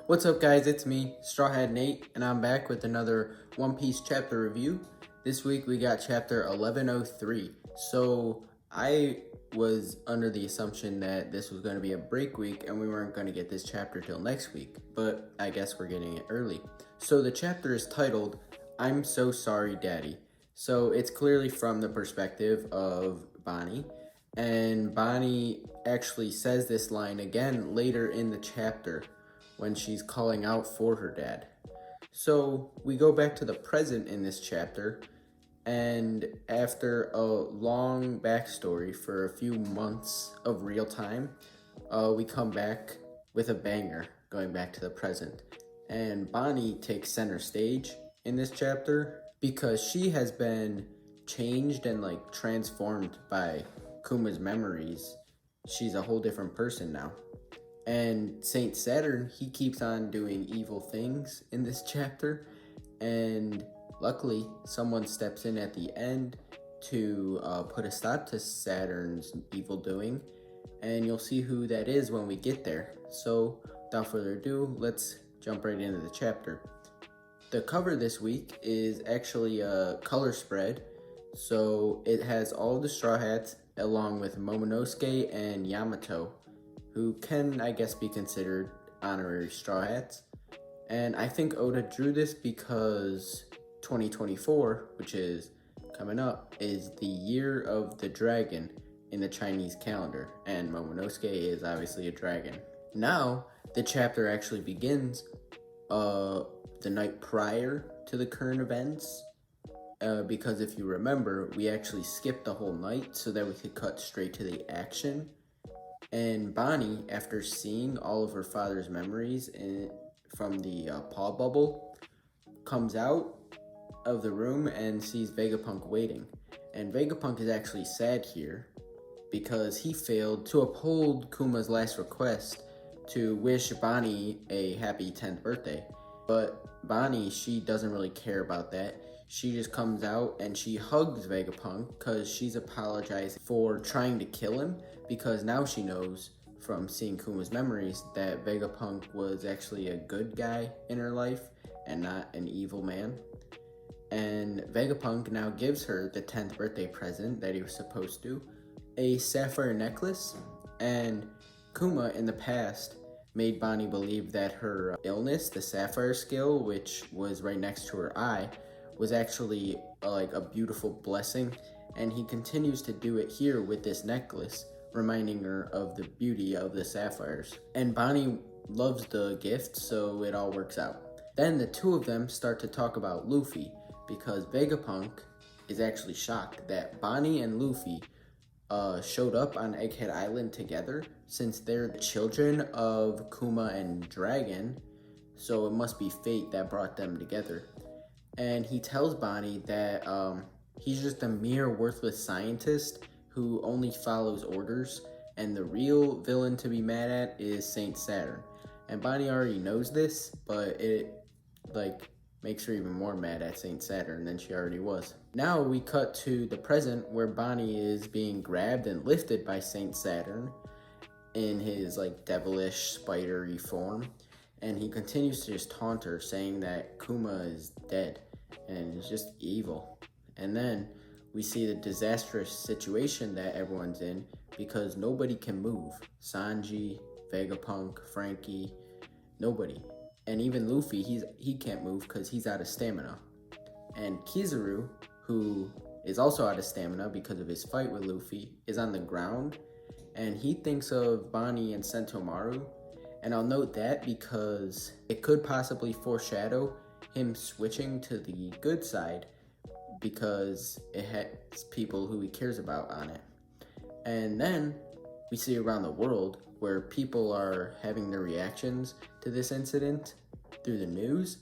What's up guys, it's me, Straw Hat Nate, and I'm back with another One Piece chapter review. This week we got chapter 1103. So I was under the assumption that this was going to be a break week and we weren't going to get this chapter till next week, but I guess we're getting it early. So the chapter is titled, I'm So Sorry Daddy. So it's clearly from the perspective of Bonney, and Bonney actually says this line again later in the chapter when she's calling out for her dad. So we go back to the present in this chapter, and after a long backstory for a few months of real time, we come back with a banger going back to the present. And Bonney takes center stage in this chapter because she has been changed and transformed by Kuma's memories. She's a whole different person now. And Saint Saturn, he keeps on doing evil things in this chapter, and luckily someone steps in at the end to put a stop to Saturn's evil doing, and you'll see who that is when we get there. So without further ado, let's jump right into the chapter. The cover this week is actually a color spread, so it has all the Straw Hats along with Momonosuke and Yamato, who can, I guess, be considered honorary Straw Hats. And I think Oda drew this because 2024, which is coming up, is the year of the dragon in the Chinese calendar, and Momonosuke is obviously a dragon. Now, the chapter actually begins the night prior to the current events, because if you remember, we actually skipped the whole night so that we could cut straight to the action. And Bonney, after seeing all of her father's memories from the paw bubble, comes out of the room and sees Vegapunk waiting. And Vegapunk is actually sad here because he failed to uphold Kuma's last request to wish Bonney a happy 10th birthday. But Bonney, she doesn't really care about that. She just comes out and she hugs Vegapunk because she's apologizing for trying to kill him, because now she knows from seeing Kuma's memories that Vegapunk was actually a good guy in her life and not an evil man. And Vegapunk now gives her the 10th birthday present that he was supposed to, a sapphire necklace. And Kuma in the past made Bonney believe that her illness, the sapphire skill, which was right next to her eye, was actually a beautiful blessing, and he continues to do it here with this necklace, reminding her of the beauty of the sapphires. And Bonney loves the gift, so it all works out. Then the two of them start to talk about Luffy, because Vegapunk is actually shocked that Bonney and Luffy showed up on Egghead Island together, since they're the children of Kuma and Dragon, so it must be fate that brought them together. And he tells Bonney that he's just a mere worthless scientist who only follows orders, and the real villain to be mad at is Saint Saturn. And Bonney already knows this, but it makes her even more mad at Saint Saturn than she already was. Now we cut to the present, where Bonney is being grabbed and lifted by Saint Saturn in his devilish spidery form, and he continues to just taunt her, saying that Kuma is dead and is just evil. And then we see the disastrous situation that everyone's in because nobody can move. Sanji, Vegapunk, Frankie, nobody. And even Luffy, he can't move because he's out of stamina. And Kizaru, who is also out of stamina because of his fight with Luffy, is on the ground, and he thinks of Bonney and Sentomaru. And I'll note that because it could possibly foreshadow him switching to the good side, because it has people who he cares about on it. And then we see around the world where people are having their reactions to this incident through the news,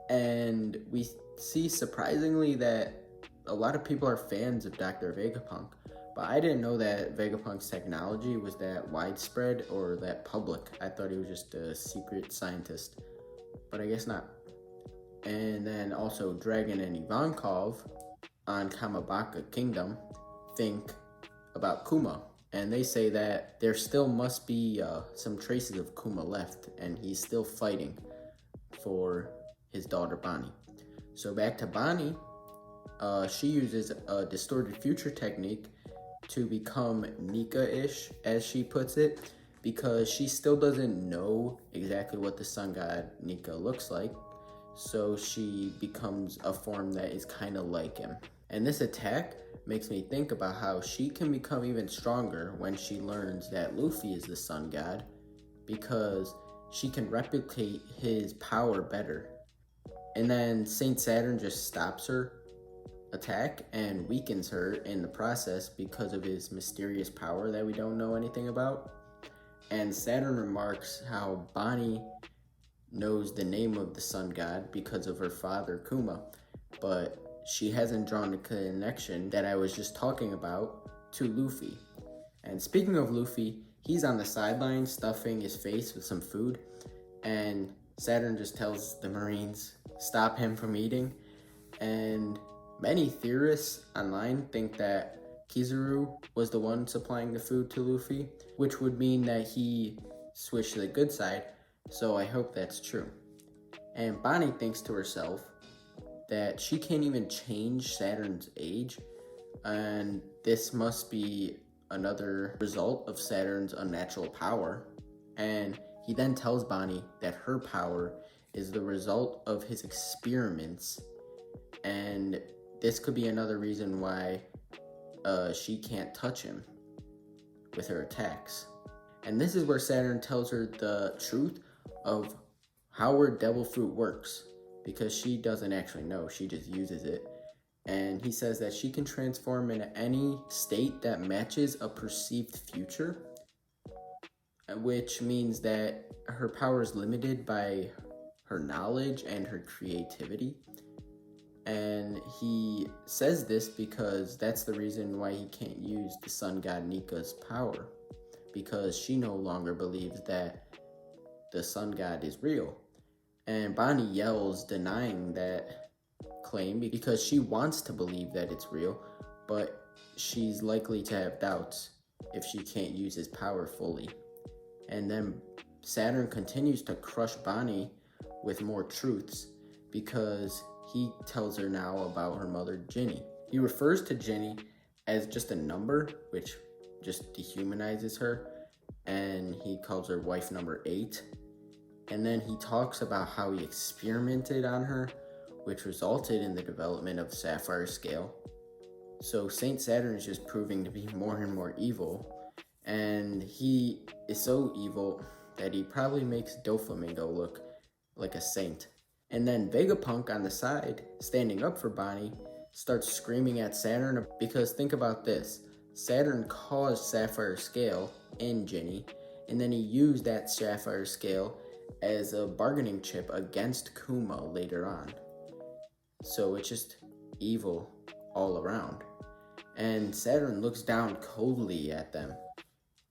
and we see surprisingly that a lot of people are fans of Dr. Vegapunk. But I didn't know that Vegapunk's technology was that widespread or that public. I thought he was just a secret scientist, but I guess not. And then also Dragon and Ivankov on Kamabaka Kingdom think about Kuma, and they say that there still must be some traces of Kuma left, and he's still fighting. for his daughter Bonney. So back to Bonney, she uses a distorted future technique to become Nika-ish, as she puts it, because she still doesn't know exactly what the sun god Nika looks like. So she becomes a form that is kind of like him. And this attack makes me think about how she can become even stronger when she learns that Luffy is the sun god, because she can replicate his power better. And then Saint Saturn just stops her attack and weakens her in the process because of his mysterious power that we don't know anything about. And Saturn remarks how Bonney knows the name of the sun god because of her father Kuma, but she hasn't drawn the connection that I was just talking about to Luffy. And speaking of Luffy, he's on the sideline stuffing his face with some food, and Saturn just tells the Marines stop him from eating. And many theorists online think that Kizaru was the one supplying the food to Luffy, which would mean that he switched to the good side, so I hope that's true. And Bonney thinks to herself that she can't even change Saturn's age, and this must be another result of Saturn's unnatural power. And he then tells Bonney that her power is the result of his experiments, and this could be another reason why she can't touch him with her attacks. And this is where Saturn tells her the truth of how her devil fruit works, because she doesn't actually know, she just uses it. And he says that she can transform into any state that matches a perceived future, which means that her power is limited by her knowledge and her creativity. And he says this because that's the reason why he can't use the sun god Nika's power, because she no longer believes that the sun god is real. And Bonney yells denying that claim because she wants to believe that it's real, but she's likely to have doubts if she can't use his power fully. And then Saturn continues to crush Bonney with more truths, because he tells her now about her mother Ginny. He refers to Ginny as just a number, which just dehumanizes her, and he calls her wife number 8. And then he talks about how he experimented on her, which resulted in the development of Sapphire Scale. So Saint Saturn is just proving to be more and more evil, and he is so evil that he probably makes Doflamingo look like a saint. And then Vegapunk on the side, standing up for Bonney, starts screaming at Saturn, because think about this. Saturn caused Sapphire Scale in Ginny, and then he used that Sapphire Scale as a bargaining chip against Kuma later on. So it's just evil all around. And Saturn looks down coldly at them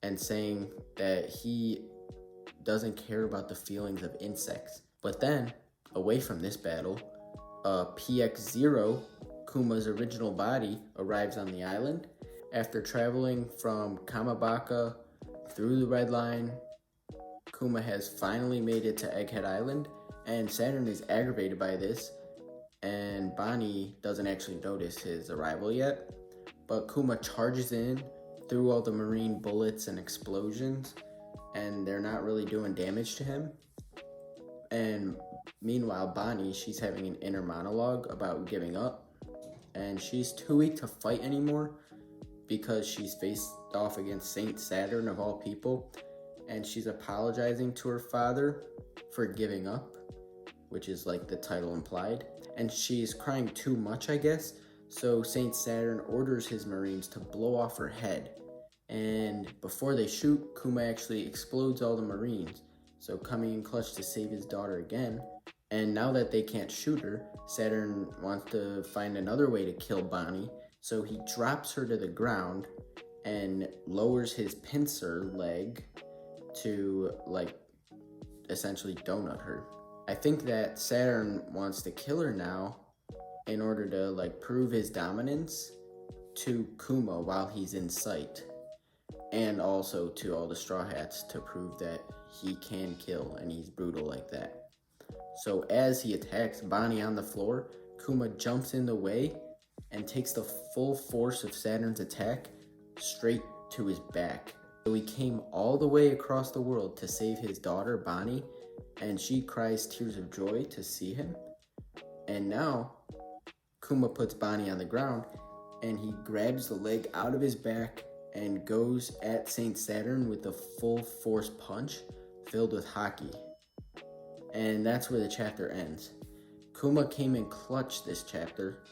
and saying that he doesn't care about the feelings of insects. But then, away from this battle, PX-0, Kuma's original body, arrives on the island after traveling from Kamabaka through the Red Line. Kuma has finally made it to Egghead Island, and Saturn is aggravated by this, and Bonney doesn't actually notice his arrival yet. But Kuma charges in through all the marine bullets and explosions, and they're not really doing damage to him. And meanwhile, Bonney, she's having an inner monologue about giving up, and she's too weak to fight anymore because she's faced off against Saint Saturn of all people, and she's apologizing to her father for giving up, which is like the title implied. And she's crying too much, I guess, so Saint Saturn orders his marines to blow off her head. And before they shoot, Kuma actually explodes all the marines, so coming in clutch to save his daughter again. And now that they can't shoot her, Saturn wants to find another way to kill Bonney, so he drops her to the ground and lowers his pincer leg to, like, essentially donut her. I think that Saturn wants to kill her now in order to, like, prove his dominance to Kuma while he's in sight, and also to all the Straw Hats to prove that he can kill and he's brutal like that. So as he attacks Bonney on the floor, Kuma jumps in the way and takes the full force of Saturn's attack straight to his back. So he came all the way across the world to save his daughter Bonney, and she cries tears of joy to see him. And now Kuma puts Bonney on the ground and he grabs the leg out of his back and goes at Saint Saturn with a full force punch filled with hockey. And that's where the chapter ends. Kuma came in clutch this chapter,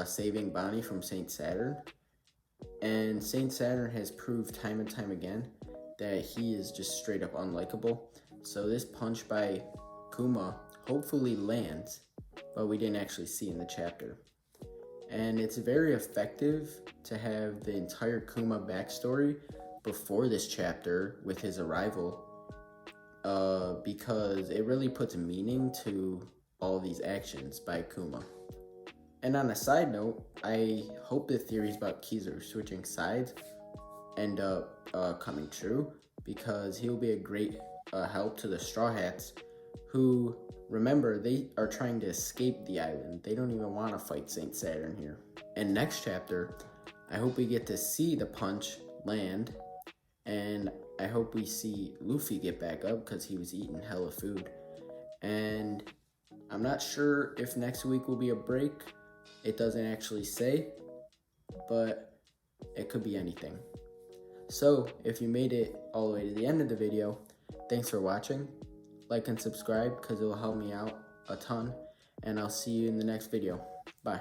saving Bonney from Saint Saturn. And Saint Saturn has proved time and time again that he is just straight up unlikable. So this punch by Kuma hopefully lands, but we didn't actually see in the chapter. And it's very effective to have the entire Kuma backstory before this chapter with his arrival, because it really puts meaning to all these actions by Kuma. And on a side note, I hope the theories about Kizaru switching sides end up coming true, because he'll be a great help to the Straw Hats, who, remember, they are trying to escape the island. They don't even want to fight Saint Saturn here. And next chapter, I hope we get to see the punch land, and I hope we see Luffy get back up because he was eating hella food. And I'm not sure if next week will be a break. It doesn't actually say, but it could be anything. So if you made it all the way to the end of the video, thanks for watching. Like and subscribe because it will help me out a ton. And I'll see you in the next video. Bye.